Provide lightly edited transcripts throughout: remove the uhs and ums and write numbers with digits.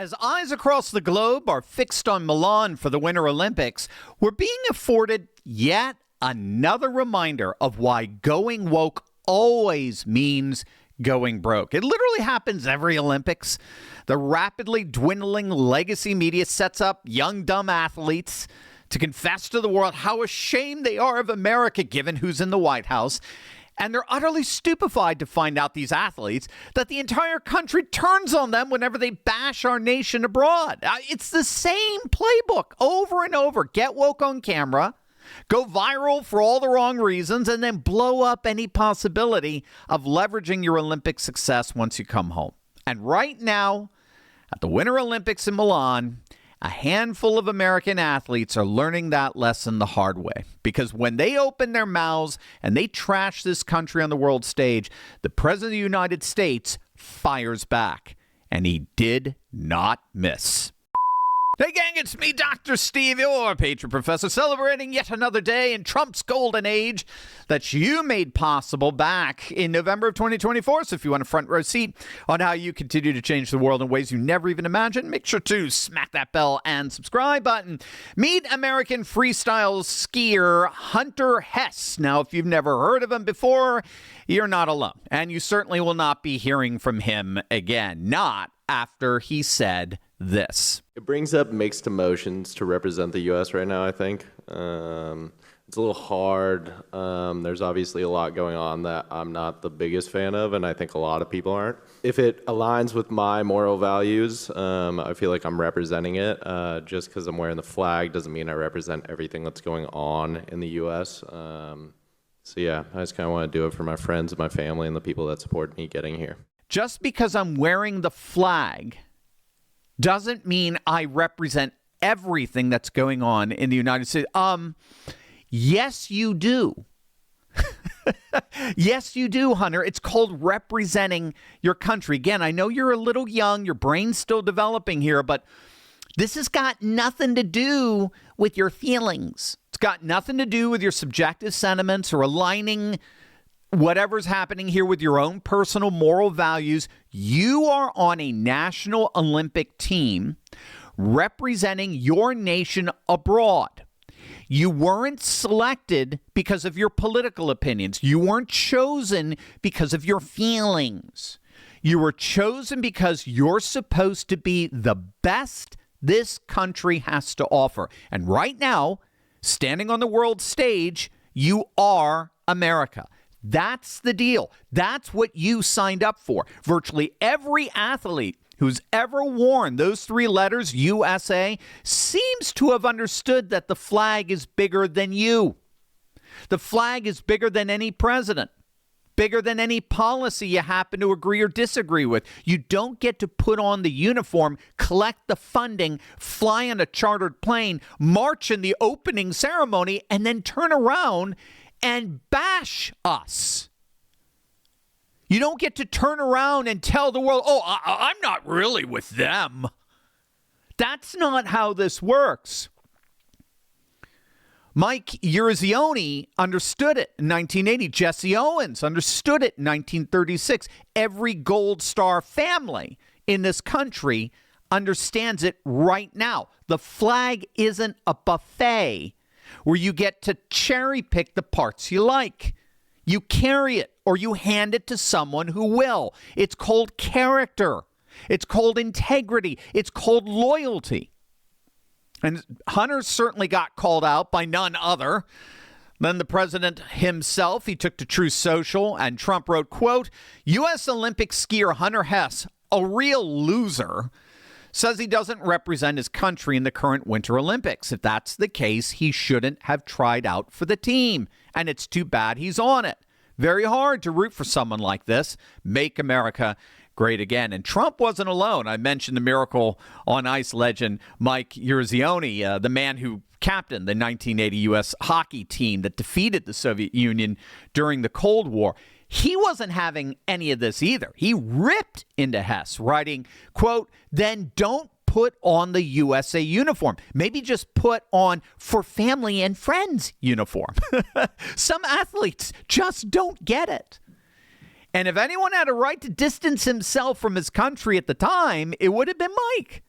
As eyes across the globe are fixed on Milan for the Winter Olympics, we're being afforded yet another reminder of why going woke always means going broke. It literally happens every Olympics. The rapidly dwindling legacy media sets up young, dumb athletes to confess to the world how ashamed they are of America, given who's in the White House. And they're utterly stupefied to find out, these athletes, that the entire country turns on them whenever they bash our nation abroad. It's the same playbook over and over. Get woke on camera, go viral for all the wrong reasons, and then blow up any possibility of leveraging your Olympic success once you come home. And right now, at the Winter Olympics in Milan, a handful of American athletes are learning that lesson the hard way. Because when they open their mouths and they trash this country on the world stage, the President of the United States fires back. And he did not miss. Hey gang, it's me, Dr. Steve, your Patriot Professor, celebrating yet another day in Trump's golden age that you made possible back in November of 2024. So if you want a front row seat on how you continue to change the world in ways you never even imagined, make sure to smack that bell and subscribe button. Meet American freestyle skier Hunter Hess. Now, if you've never heard of him before, you're not alone. And you certainly will not be hearing from him again. Not after he said this. It brings up mixed emotions to represent the U.S. right now, I think. It's a little hard. There's obviously a lot going on that I'm not the biggest fan of, and I think a lot of people aren't. If it aligns with my moral values, I feel like I'm representing it. Just because I'm wearing the flag doesn't mean I represent everything that's going on in the U.S. So yeah, I just kind of want to do it for my friends and my family and the people that support me getting here. Just because I'm wearing the flag doesn't mean I represent everything that's going on in the United States. Yes, you do. Yes, you do, Hunter. It's called representing your country. Again, I know you're a little young. Your brain's still developing here, but this has got nothing to do with your feelings. It's got nothing to do with your subjective sentiments or aligning whatever's happening here with your own personal moral values. You are on a national Olympic team representing your nation abroad. You weren't selected because of your political opinions. You weren't chosen because of your feelings. You were chosen because you're supposed to be the best this country has to offer. And right now, standing on the world stage, you are America. That's the deal. That's what you signed up for. Virtually every athlete who's ever worn those three letters, USA, seems to have understood that the flag is bigger than you. The flag is bigger than any president, bigger than any policy you happen to agree or disagree with. You don't get to put on the uniform, collect the funding, fly on a chartered plane, march in the opening ceremony, and then turn around and bash us. You don't get to turn around and tell the world, oh, I'm not really with them. That's not how this works. Mike Eruzione understood it in 1980. Jesse Owens understood it in 1936. Every Gold Star family in this country understands it right now. The flag isn't a buffet where you get to cherry pick the parts you like. You carry it or you hand it to someone who will. It's called character. It's called integrity. It's called loyalty. And Hunter certainly got called out by none other than the president himself. He took to Truth Social, and Trump wrote, quote, U.S. Olympic skier Hunter Hess, a real loser, says he doesn't represent his country in the current Winter Olympics. If that's the case, he shouldn't have tried out for the team. And it's too bad he's on it. Very hard to root for someone like this. Make America great again. And Trump wasn't alone. I mentioned the Miracle on Ice legend Mike Eruzione, the man who captained the 1980 U.S. hockey team that defeated the Soviet Union during the Cold War. He wasn't having any of this either. He ripped into Hess, writing, quote, then don't put on the USA uniform. Maybe just put on for family and friends uniform. Some athletes just don't get it. And if anyone had a right to distance himself from his country at the time, it would have been Mike.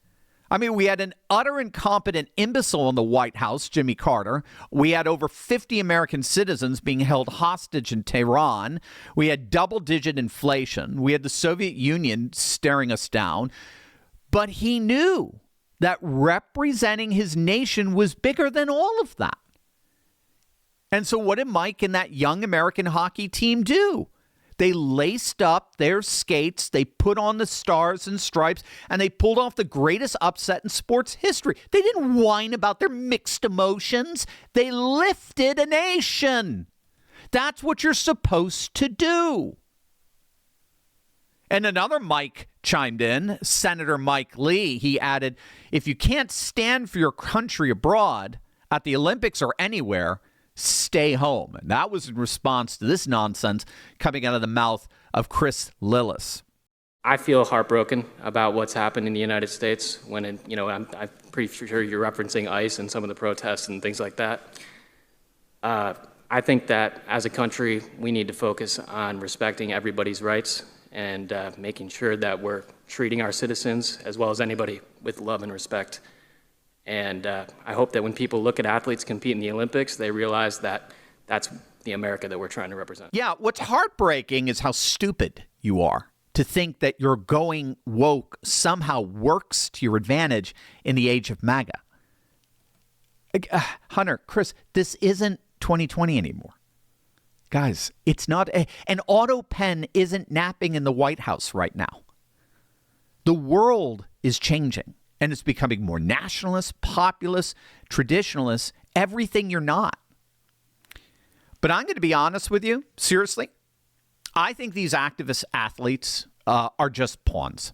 I mean, we had an utter incompetent imbecile in the White House, Jimmy Carter. We had over 50 American citizens being held hostage in Tehran. We had double-digit inflation. We had the Soviet Union staring us down. But he knew that representing his nation was bigger than all of that. And so what did Mike and that young American hockey team do? They laced up their skates, they put on the stars and stripes, and they pulled off the greatest upset in sports history. They didn't whine about their mixed emotions. They lifted a nation. That's what you're supposed to do. And another Mike chimed in, Senator Mike Lee. He added, if you can't stand for your country abroad, at the Olympics or anywhere, stay home. And that was in response to this nonsense coming out of the mouth of Chris Lillis. I feel heartbroken about what's happened in the United States when, I'm pretty sure you're referencing ICE and some of the protests and things like that. I think that as a country, we need to focus on respecting everybody's rights and making sure that we're treating our citizens as well as anybody with love and respect. And I hope that when people look at athletes compete in the Olympics, they realize that that's the America that we're trying to represent. Yeah, what's heartbreaking is how stupid you are to think that your going woke somehow works to your advantage in the age of MAGA. Hunter, Chris, this isn't 2020 anymore. Guys, it's not. An auto pen isn't napping in the White House right now. The world is changing. And it's becoming more nationalist, populist, traditionalist, everything you're not. But I'm going to be honest with you, seriously. I think these activist athletes are just pawns.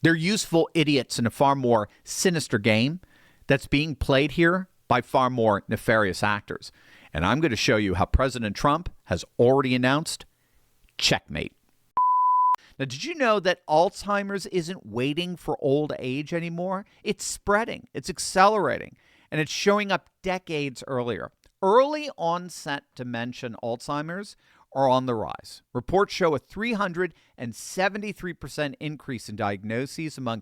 They're useful idiots in a far more sinister game that's being played here by far more nefarious actors. And I'm going to show you how President Trump has already announced checkmate. Now, did you know that Alzheimer's isn't waiting for old age anymore? It's spreading, it's accelerating, and it's showing up decades earlier. Early onset dementia and Alzheimer's are on the rise. Reports show a 373% increase in diagnoses among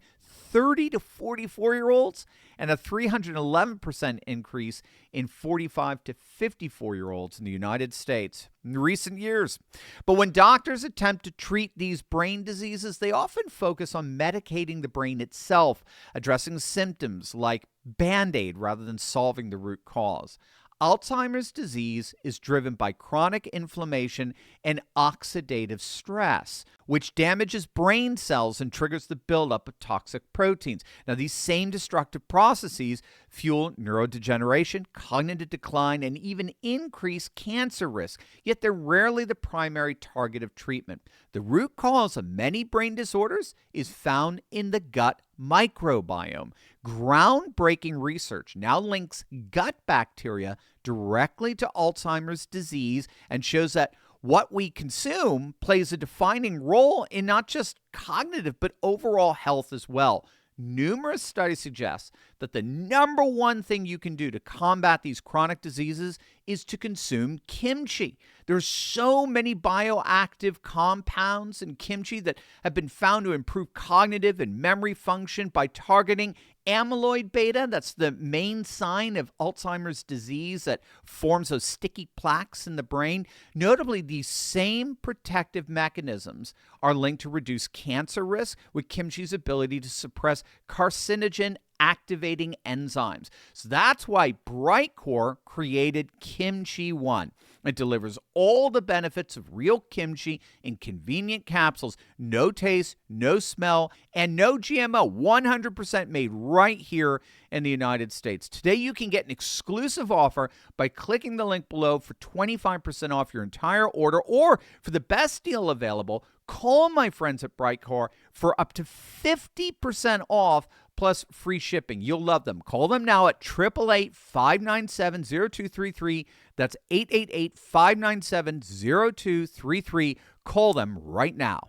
30 to 44-year-olds and a 311% increase in 45 to 54-year-olds in the United States in recent years. But when doctors attempt to treat these brain diseases, they often focus on medicating the brain itself, addressing symptoms like Band-Aid rather than solving the root cause. Alzheimer's disease is driven by chronic inflammation and oxidative stress, which damages brain cells and triggers the buildup of toxic proteins. Now, these same destructive processes fuel neurodegeneration, cognitive decline, and even increase cancer risk, yet they're rarely the primary target of treatment. The root cause of many brain disorders is found in the gut microbiome. Groundbreaking research now links gut bacteria directly to Alzheimer's disease and shows that what we consume plays a defining role in not just cognitive but overall health as well. Numerous studies suggest that the number one thing you can do to combat these chronic diseases is to consume kimchi. There's so many bioactive compounds in kimchi that have been found to improve cognitive and memory function by targeting amyloid beta. That's the main sign of Alzheimer's disease that forms those sticky plaques in the brain. Notably, these same protective mechanisms are linked to reduce cancer risk with kimchi's ability to suppress carcinogen activating enzymes. So that's why Brightcore created Kimchi One. It delivers all the benefits of real kimchi in convenient capsules. No taste, no smell, and no GMO. 100% made right here in the United States. Today, you can get an exclusive offer by clicking the link below for 25% off your entire order, or for the best deal available, call my friends at Brightcore for up to 50% off plus free shipping. You'll love them. Call them now at 888-597-0233. That's 888-597-0233. Call them right now.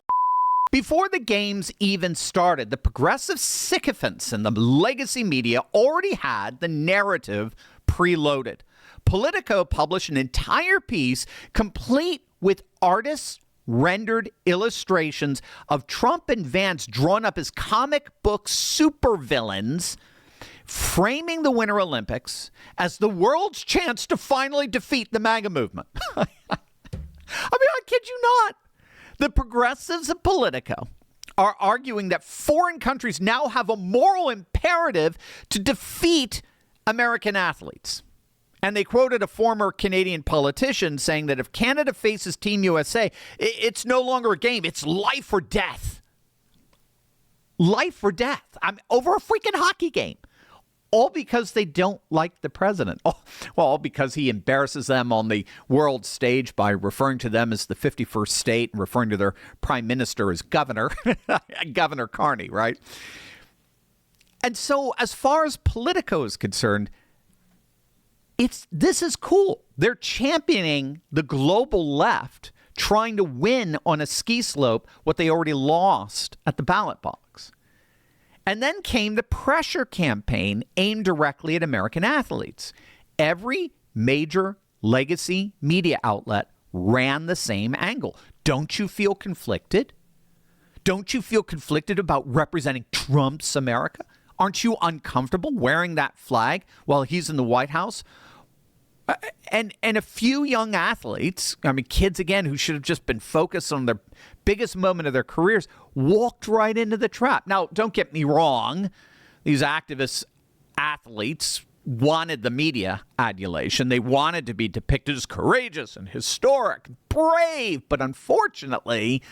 Before the games even started, the progressive sycophants in the legacy media already had the narrative preloaded. Politico published an entire piece complete with artists, rendered illustrations of Trump and Vance drawn up as comic book supervillains, framing the Winter Olympics as the world's chance to finally defeat the MAGA movement. I kid you not. The progressives of Politico are arguing that foreign countries now have a moral imperative to defeat American athletes. And they quoted a former Canadian politician saying that if Canada faces Team USA, it's no longer a game. It's life or death. Life or death. Over a freaking hockey game. All because they don't like the president. All because he embarrasses them on the world stage by referring to them as the 51st state and referring to their prime minister as governor. Governor Carney, right? And so as far as Politico is concerned, this is cool. They're championing the global left, trying to win on a ski slope what they already lost at the ballot box. And then came the pressure campaign aimed directly at American athletes. Every major legacy media outlet ran the same angle. Don't you feel conflicted? Don't you feel conflicted about representing Trump's America? Aren't you uncomfortable wearing that flag while he's in the White House? And a few young athletes, kids again, who should have just been focused on their biggest moment of their careers, walked right into the trap. Now, don't get me wrong. These activist athletes wanted the media adulation. They wanted to be depicted as courageous and historic, brave. But unfortunately,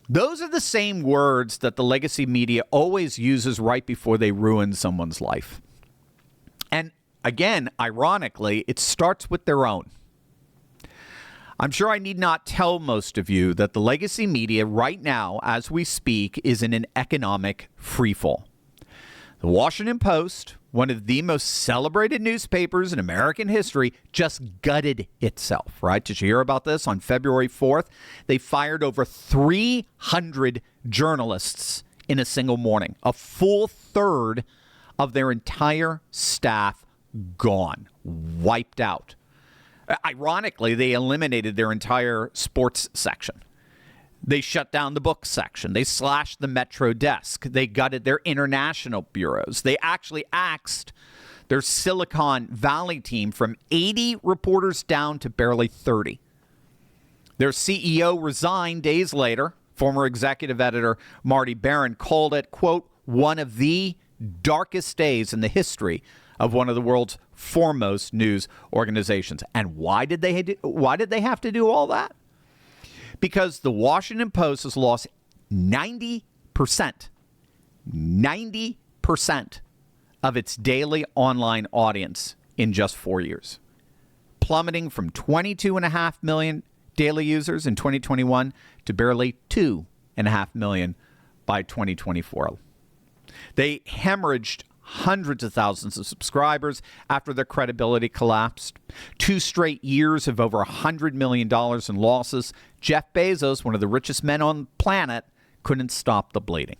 those are the same words that the legacy media always uses right before they ruin someone's life. And again, ironically, it starts with their own. I'm sure I need not tell most of you that the legacy media right now, as we speak, is in an economic freefall. The Washington Post, one of the most celebrated newspapers in American history, just gutted itself, right? Did you hear about this? On February 4th, they fired over 300 journalists in a single morning. A full third of their entire staff gone, wiped out. Ironically, they eliminated their entire sports section. They shut down the book section. They slashed the Metro desk. They gutted their international bureaus. They actually axed their Silicon Valley team from 80 reporters down to barely 30. Their CEO resigned days later. Former executive editor Marty Barron called it, quote, one of the darkest days in the history of one of the world's foremost news organizations. And why did they have to do all that? Because the Washington Post has lost 90% of its daily online audience in just 4 years, plummeting from 22.5 million daily users in 2021 to barely 2.5 million by 2024. They hemorrhaged hundreds of thousands of subscribers after their credibility collapsed. 2 straight years of over $100 million in losses. Jeff Bezos, one of the richest men on the planet, couldn't stop the bleeding.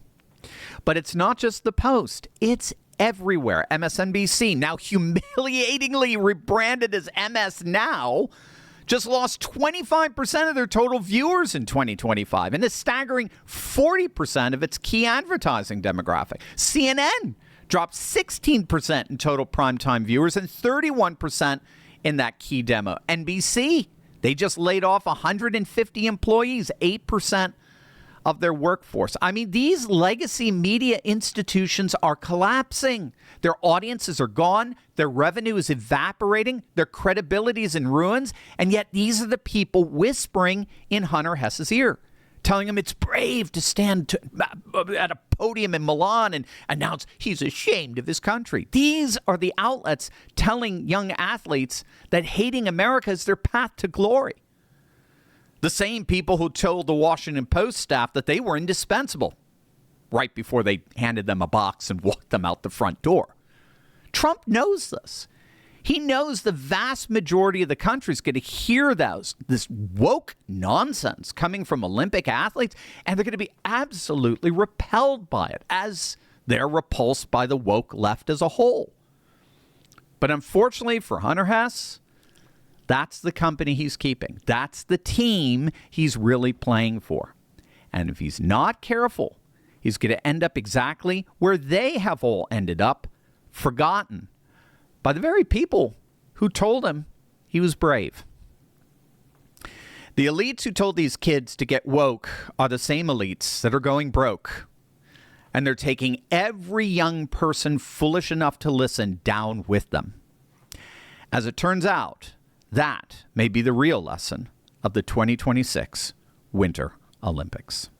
But it's not just the Post. It's everywhere. MSNBC, now humiliatingly rebranded as MS Now, just lost 25% of their total viewers in 2025 and a staggering 40% of its key advertising demographic. CNN dropped 16% in total primetime viewers and 31% in that key demo. NBC, they just laid off 150 employees, 8% of their workforce. These legacy media institutions are collapsing. Their audiences are gone. Their revenue is evaporating. Their credibility is in ruins. And yet these are the people whispering in Hunter Hess's ear, telling him it's brave to stand at a podium in Milan and announce he's ashamed of his country. These are the outlets telling young athletes that hating America is their path to glory. The same people who told the Washington Post staff that they were indispensable right before they handed them a box and walked them out the front door. Trump knows this. He knows the vast majority of the country is going to hear this woke nonsense coming from Olympic athletes, and they're going to be absolutely repelled by it, as they're repulsed by the woke left as a whole. But unfortunately for Hunter Hess, That's the company he's keeping. That's the team he's really playing for. And if he's not careful, he's going to end up exactly where they have all ended up, forgotten by the very people who told him he was brave. The elites who told these kids to get woke are the same elites that are going broke. And they're taking every young person foolish enough to listen down with them. As it turns out, that may be the real lesson of the 2026 Winter Olympics.